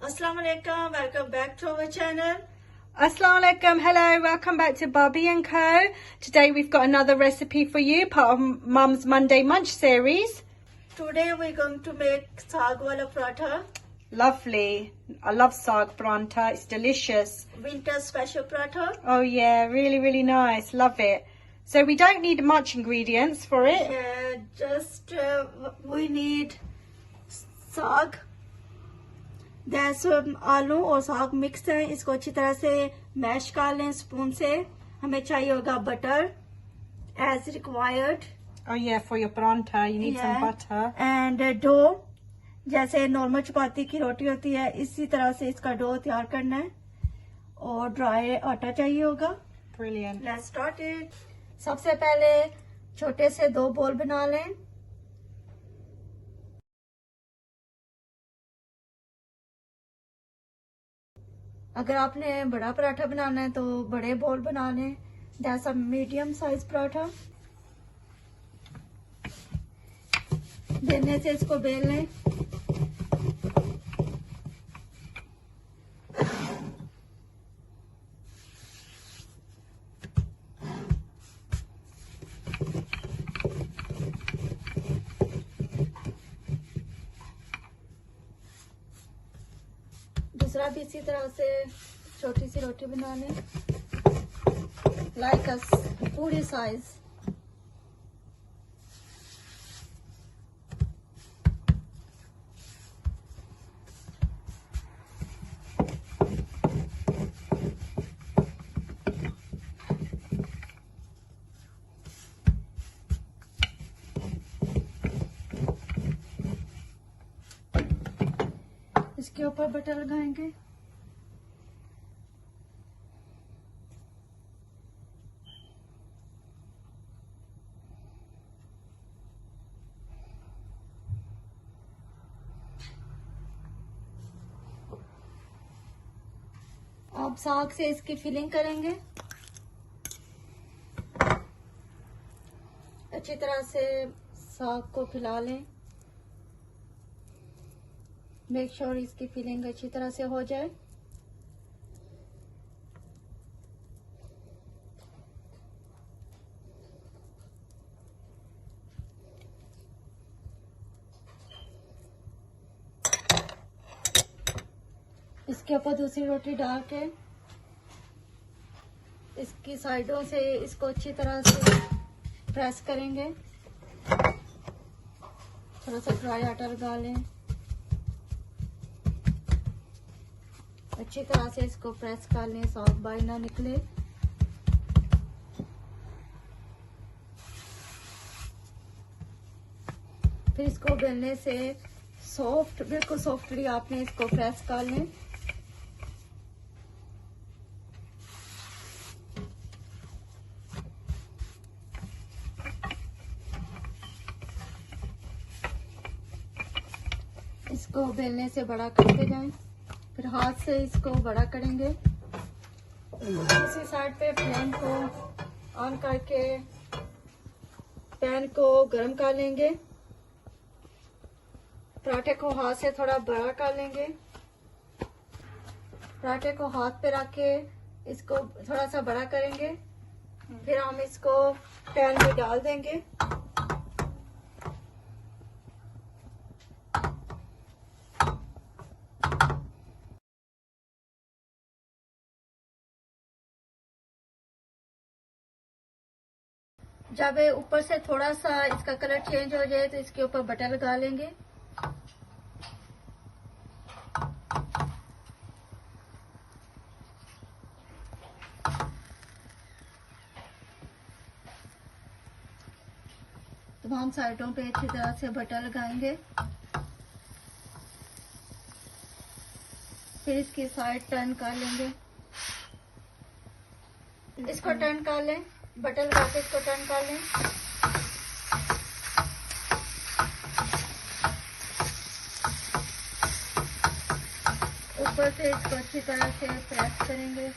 Assalamu alaikum, welcome back to our channel. Assalamu alaikum, hello, welcome back to Bobby and Co. Today we've got another recipe for you, part of Mum's Monday Munch series. Today we're going to make saag wala paratha. Lovely. I love saag paratha, it's delicious. Winter special paratha. Oh yeah, really, really nice, love it. So we don't need much ingredients for it. We need saag. That's आलू और साग mix है. इसको अच्छी तरह से mash कर लें स्पून से. हमें चाहिए होगा butter as required. Oh yeah, for your paratha you need some butter. And dough. जैसे नॉर्मल चपाती की रोटी होती है इसी तरह से इसका डो तैयार करना है. और ड्राई आटा चाहिए होगा. Brilliant. Let's start it. सबसे पहले छोटे से 2 बॉल बना लें. अगर आपने बड़ा पराठा बनाना है तो बड़े बॉल बना लें. That's a medium size paratha. बेलने से इसको बेल लें. दूसरा भी इसी तरह से छोटी सी रोटी बना लें. लाइक अ पूरी साइज. इसके ऊपर बटर लगाएंगे. अब साग से इसकी फिलिंग करेंगे. अच्छी तरह से साग को फैला लें. मेक श्योर इसकी फिलिंग अच्छी तरह से हो जाए. इसके ऊपर दूसरी रोटी डाल के इसकी साइडों से इसको अच्छी तरह से प्रेस करेंगे. थोड़ा सा ड्राई आटा लगा लें. अच्छी तरह से इसको प्रेस कर लें. साग बाहर ना निकले. फिर इसको बेलने से सॉफ्ट बिल्कुल सॉफ्टली आपने इसको प्रेस कर लें. इसको बेलने से बड़ा करते जाएं. फिर हाथ से इसको बड़ा करेंगे. इसी साइड पे फ्लेम को ऑन करके पैन को गर्म कर लेंगे. पराठे को हाथ से थोड़ा बड़ा कर लेंगे. पराठे को हाथ पे रख के इसको थोड़ा सा बड़ा करेंगे. फिर हम इसको पैन में डाल देंगे. जब ऊपर से थोड़ा सा इसका कलर चेंज हो जाए तो इसके ऊपर बटर लगा लेंगे. तमाम साइडों पे अच्छी तरह से बटर लगाएंगे. फिर इसकी साइड टर्न कर लेंगे. इसको टर्न कर लें. बटर लगा के इसको टर्न कर लें. ऊपर से इसको अच्छी तरह से प्रेस करेंगे.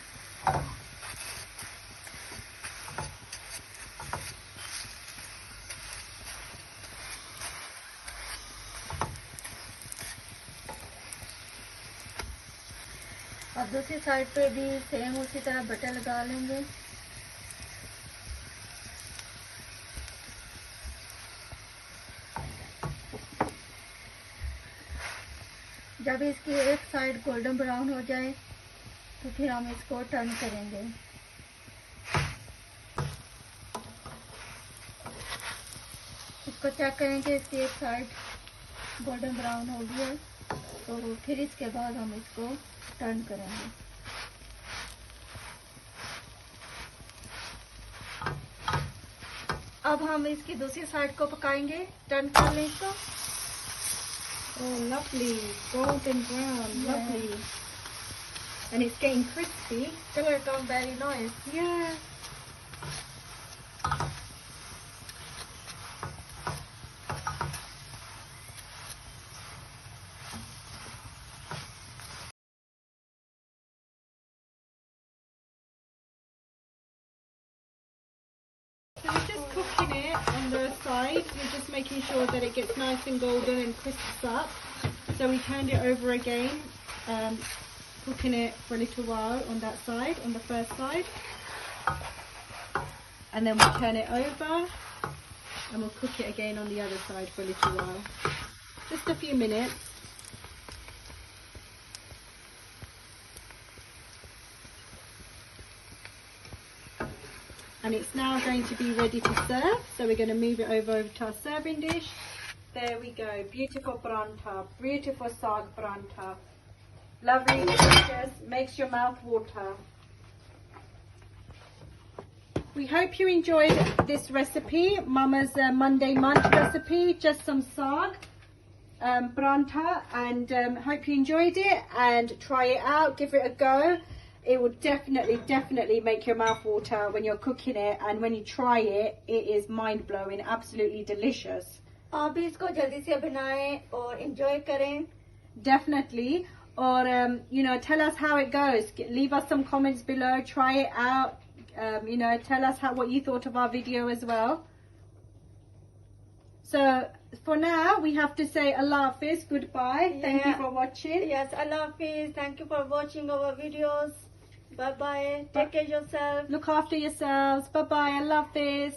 अब दूसरी साइड पे भी सेम उसी तरह बटर लगा लेंगे। जब इसकी एक साइड गोल्डन ब्राउन हो जाए तो फिर हम इसको टर्न करेंगे। इसको चेक करेंगे, इसकी एक साइड गोल्डन ब्राउन हो गई है तो फिर इसके बाद हम इसको टर्न करेंगे। अब हम इसकी दूसरी साइड को पकाएंगे। टर्न कर लें इसको। Oh, lovely. Golden brown. Yeah. Lovely. And it's getting crispy. Color come very nice. Yeah. So we're just cooking it on the side. We're just making sure that it gets nice and golden and crisps up. So we turned it over again, cooking it for a little while on that side, on the first side. And then we turn it over and we'll cook it again on the other side for a little while. Just a few minutes. And it's now going to be ready to serve, so we're going to move it over to our serving dish. There we go, beautiful paratha, beautiful saag paratha. Lovely, delicious, makes your mouth water. We hope you enjoyed this recipe, Mama's Monday Munch recipe, just some saag paratha, and hope you enjoyed it and try it out, give it a go. It will definitely make your mouth water when you're cooking it, and when you try it, it is mind-blowing, absolutely delicious. आप भी इसको जल्दी से बनाएं और enjoy करें. Definitely. Or, you know, tell us how it goes. Leave us some comments below, try it out. You know, tell us what you thought of our video as well. So, for now, we have to say Allah Hafiz, goodbye. Thank you for watching. Yes, Allah Hafiz. Thank you for watching our videos. Bye bye. Take care of yourself. Look after yourselves. Bye bye. Allah Hafiz.